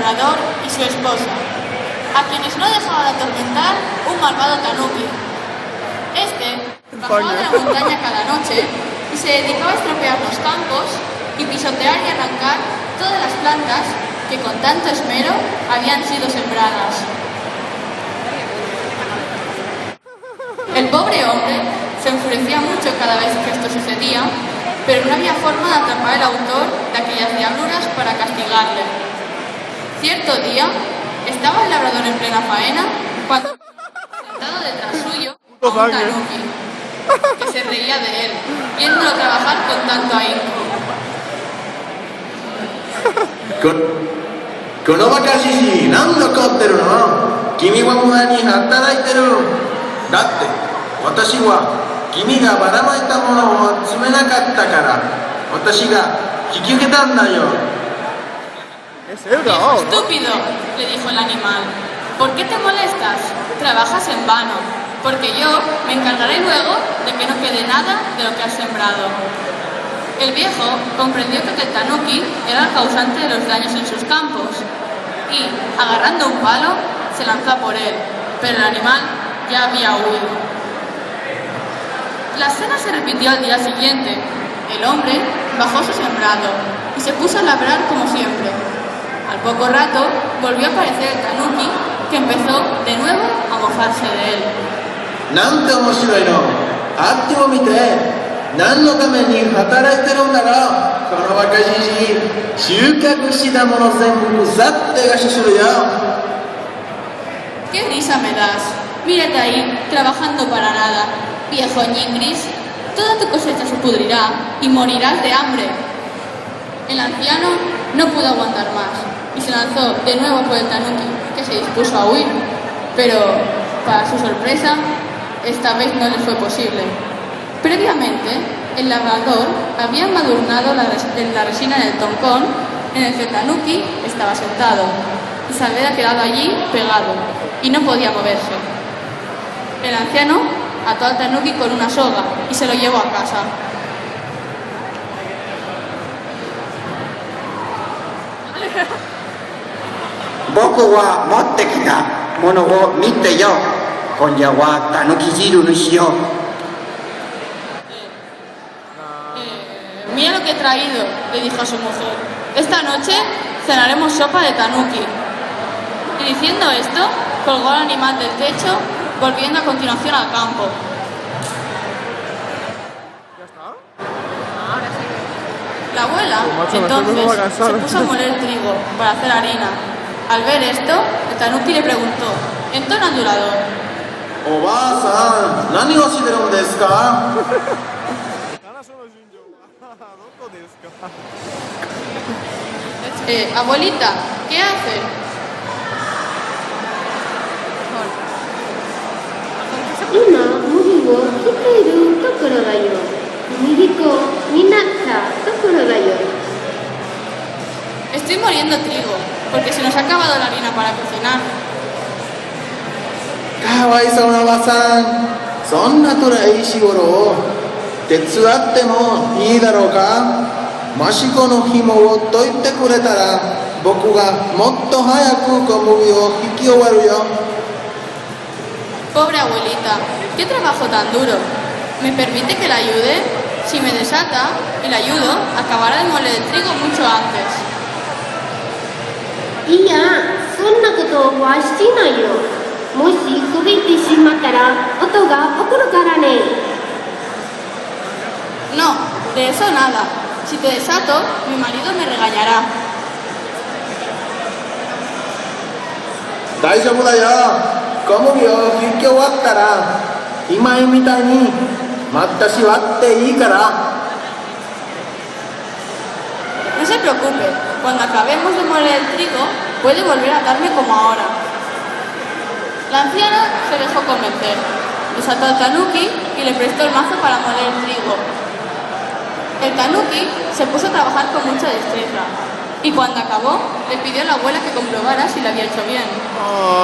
labrador y su esposa, a quienes no dejaba de atormentar un malvado tanuki. Este bajaba de la montaña cada noche y se dedicaba a estropear los campos y pisotear y arrancar todas las plantas que con tanto esmero habían sido sembradas. El pobre hombre se enfurecía mucho cada vez que esto sucedía, pero no había forma de atrapar al autor de aquellas diabluras para castigarle. Cierto día, estaba el labrador en plena faena cuando, sentado detrás suyo, a un tanuki, que se reía de él, viéndolo trabajar con tanto ahínco. このバカじじい、何度怒ってるの？君は無駄に働いてる。だって私は君がばらまいたものを集めなかったから私が引き受けたんだよ。 Viejo estúpido, le dijo el animal, ¿por qué te molestas? Trabajas en vano, porque yo me encargaré luego de que no quede nada de lo que has sembrado. El viejo comprendió que el tanuki era el causante de los daños en sus campos y, agarrando un palo, se lanzó a por él, pero el animal ya había huido. La escena se repitió al día siguiente. El hombre bajó su sembrado y se puso a labrar como siempre. Al poco rato volvió a aparecer el tanuki, que empezó de nuevo a mofarse de él. なんて面白いの。あっちも見て。何のために働いてるんだろう。このバカじじい、収穫したもの全部腐って餓死するよ。 ¡Qué risa me das! Mírate ahí, trabajando para nada. Viejo ñingris, toda tu cosecha se pudrirá y morirás de hambre. El anciano no pudo aguantar más y se lanzó de nuevo por el tanuki, que se dispuso a huir, pero, para su sorpresa, esta vez no le fue posible. Previamente, el labrador había embadurnado la resina del toncón en el que el tanuki estaba sentado y se había quedado allí pegado y no podía moverse. El anciano ató al tanuki con una soga y se lo llevó a casa. Boku wa motte kita mono wo mite yo. Konya wa tanuki jiru ni shiyou. Mira lo que he traído, le dijo a su mujer. Esta noche cenaremos sopa de tanuki. Y diciendo esto, colgó al animal del techo, volviendo a continuación al campo. La abuela, entonces, se puso a moler trigo para hacer harina. Al ver esto, el tanuki le preguntó, en tono adulador: おばあさん、何をしてるんですか？ abuelita, ¿qué hace? 今、麦を切っているところだよ。麦粉になったところだよ。 Estoy moliendo trigo, porque se nos ha acabado la harina para cocinar. かわいそうなおばさん、そんな辛い仕事を手伝ってもいいだろうか？マシコの紐を解いてくれたら僕がもっと早く小麦を引き終わるよ。 Pobre abuelita, qué trabajo tan duro. ¿Me permite que la ayude? Si me desata y la ayudo, acabará de moler el trigo mucho antes. いや、そんなことはしてないよ。もし焦げてしまったら音が起こるからね。 No, de eso nada. Si te desato, mi marido me regañará. 大丈夫だよ。小麦を引き終わったら今みたいに私割っていいから。 No se preocupe, cuando acabemos de moler el trigo, puede volver a darme como ahora. La anciana se dejó convencer, desató al tanuki y le prestó el mazo para moler el trigo. El tanuki se puso a trabajar con mucha destreza y cuando acabó le pidió a la abuela que comprobara si lo había hecho bien.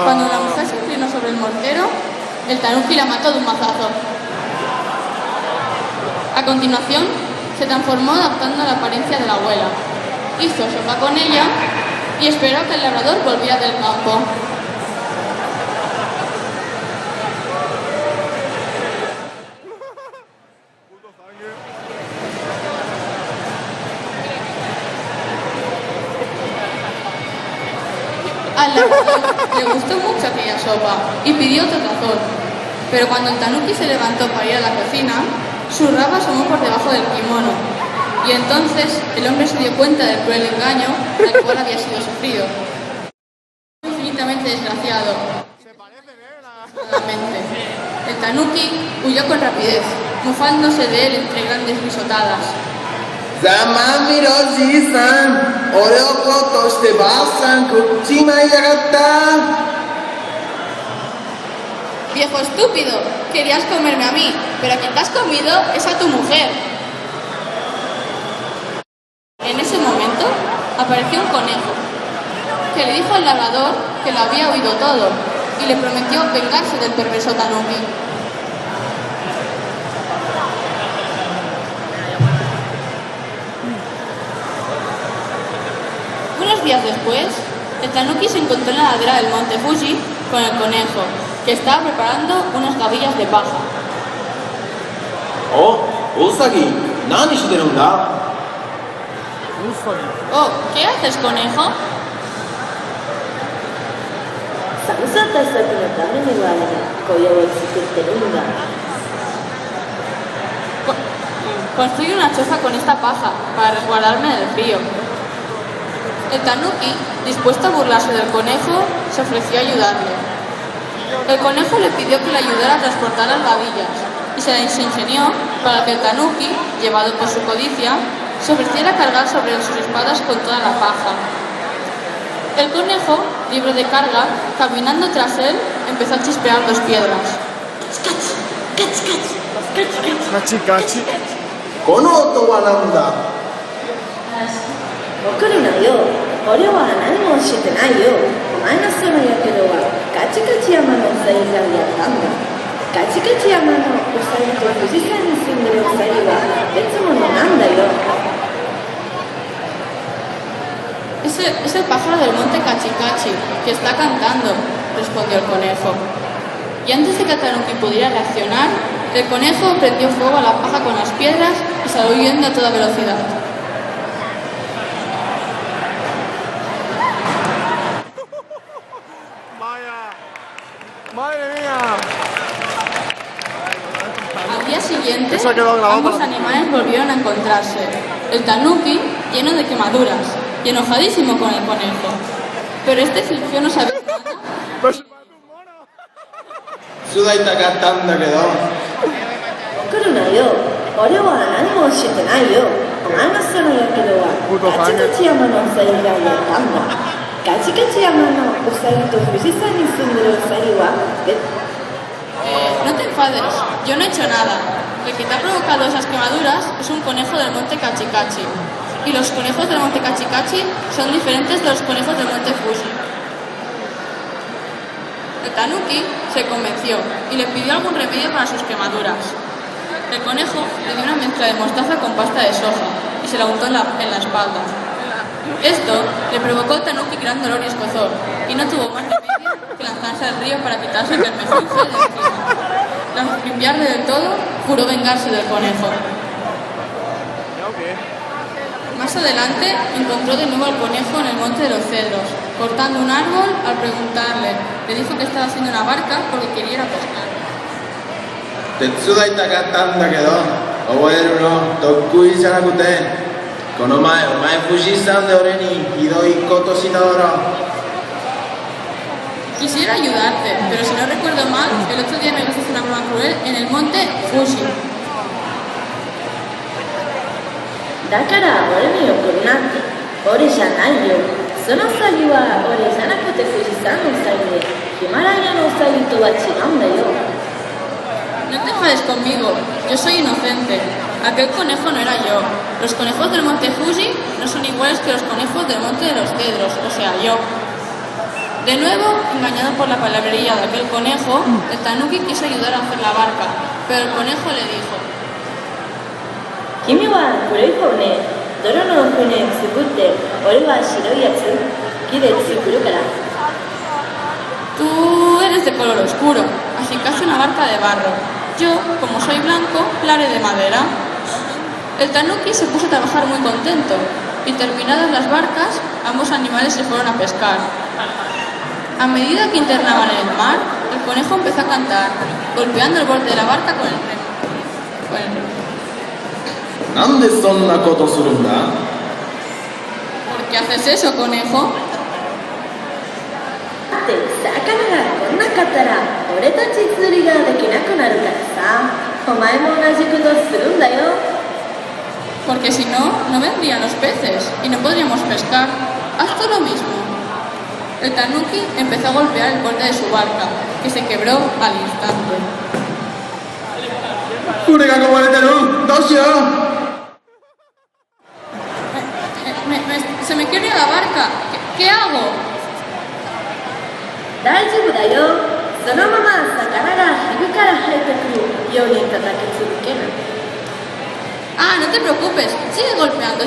Cuando la mujer se inclinó sobre el mortero, el tanuki la mató de un mazazo. A continuación, se transformó adaptando a la apariencia de la abuela. Hizo sopa con ella y esperó que el labrador volviera del campo. Al labrador le gustó mucho aquella sopa y pidió otro tazón, pero cuando el tanuki se levantó para ir a la cocina, su rabo asomó por debajo del kimono, y entonces el hombre se dio cuenta del cruel engaño al cual había sido sufrido. Infinitamente desgraciado. El tanuki huyó con rapidez, mofándose de él entre grandes risotadas. Zamamiro ji-san, ore o koto shite ba-san kuchimae yagatta. Viejo estúpido, querías comerme a mí, pero a quien te has comido es a tu mujer. En ese momento apareció un conejo, que le dijo al labrador que lo había oído todo y le prometió vengarse del perverso tanuki. Unos días después, el tanuki se encontró en la ladera del monte Fuji con el conejo, que estaba preparando unas gavillas de paja. Oh, Usagi, ¿nani shiteるんだ? Oh, ¿qué haces, conejo? 寒さ対策のためには小屋を作ってるんだ。 Construye una choza con esta paja para resguardarme del frío. El tanuki, dispuesto a burlarse del conejo, se ofreció a ayudarle. El conejo le pidió que le ayudara a transportar las gavillas y se las ingenió para que el tanuki, llevado por su codicia, se ofreciera a cargar sobre sus espaldas con toda la paja. El conejo, libre de carga, caminando tras él, empezó a chispear dos piedras. Cachi, cachi. この音はなんだ? 怒るなよ。俺は何もしてないよ。お前のそのやけどはガチガチ山のウサギがやったんだ。ガチガチ山のウサギと富士山に住んでるウサギは別物なんだよ。 Es el pájaro del monte Cachicachi, que está cantando, respondió el conejo. Y antes de que el tanuki pudiera reaccionar, el conejo prendió fuego a la paja con las piedras y salió huyendo a toda velocidad. Vaya. Madre mía. Al día siguiente, Eso ha quedado grabado ambos para- animales volvieron a encontrarse. El tanuki, lleno de quemaduras, y enojadísimo con el conejo. Pero este fingió no saber nada. Pues, 手伝いたかったんだけど。怒るなよ。俺は何もしてないよ。お前のそのやけどはガチガチ山のウサギがやったんだ。ガチガチ山のウサギと富士山に住んでるウサギは別 No te enfades, yo no he hecho nada. El que te ha provocado esas quemaduras es un conejo del monte Cachicachi. Y los conejos del monte Cachicachi son diferentes de los conejos del monte Fuji. El tanuki se convenció y le pidió algún remedio para sus quemaduras. El conejo le dio una mezcla de mostaza con pasta de soja y se la untó en la espalda. Esto le provocó al tanuki gran dolor y escozor, y no tuvo más remedio que lanzarse al río para quitarse el mejunje de encima. Tras limpiarle del todo, juró vengarse del conejo. Más adelante encontró de nuevo al conejo en el monte de los cedros, cortando un árbol. Al preguntarle, le dijo que estaba haciendo una barca porque quería ir a pescar. 手伝いたかったんだけど、覚えるの得意じゃなくて、この前お前富士山で俺にひどいことしただろ。 Quisiera ayudarte, pero si no recuerdo mal, el otro día me hiciste una broma cruel en el monte Fuji. だから俺に怒るなって。俺じゃないよ。そのウサギは俺じゃなくて富士山のウサギで、ヒマラヤのウサギとは違うんだよ。 No te enfades conmigo, yo soy inocente. Aquel conejo no era yo. Los conejos del monte Fuji no son iguales que los conejos del monte de los cedros, o sea, yo. De nuevo, engañado por la palabrería de aquel conejo, el tanuki quiso ayudar a hacer la barca, pero el conejo le dijo: 君は古い方ね。泥の船作って、俺は白いやつ。雪で作るから。 Tú eres de color oscuro, así que hace una barca de barro. Yo, como soy blanco, la haré de madera. El tanuki se puso a trabajar muy contento y terminadas las barcas, ambos animales se fueron a pescar. A medida que internaban en el mar, el conejo empezó a cantar, golpeando el borde de la barca con el remo. Nande sonna koto suru nda? ¿Por qué haces eso, conejo? だって魚が来なかったら俺たち釣りができなくなるからさ。お前も同じことするんだよ。 Porque si no, no vendrían los peces y no podríamos pescar. Haz tú lo mismo. El tanuki empezó a golpear el borde de su barca, que se quebró al instante. 船が壊れてる。どうしよう。 Se me quiere la barca. ¿Qué hago? 大丈夫だよ。そのまま魚がヒグから生えてくるように叩き続ける。 Ah, no te preocupes. Sigue golpeando,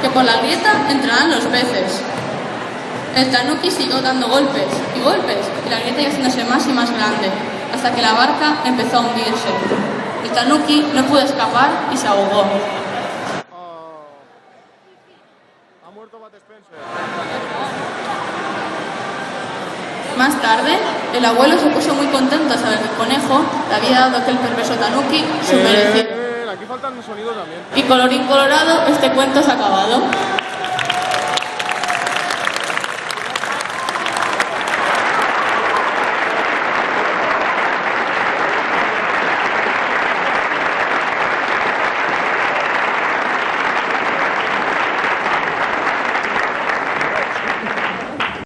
que por la grieta entrarán los peces. El tanuki siguió dando golpes, y la grieta iba haciéndose más y más grande, hasta que la barca empezó a hundirse. El tanuki no pudo escapar y se ahogó. Ha muerto Bud Spencer. Más tarde, el abuelo se puso muy contento al saber que el conejo le había dado a aquel perverso tanuki su merecido. Aquí faltan sonidos también. Y colorín colorado, este cuento se ha acabado.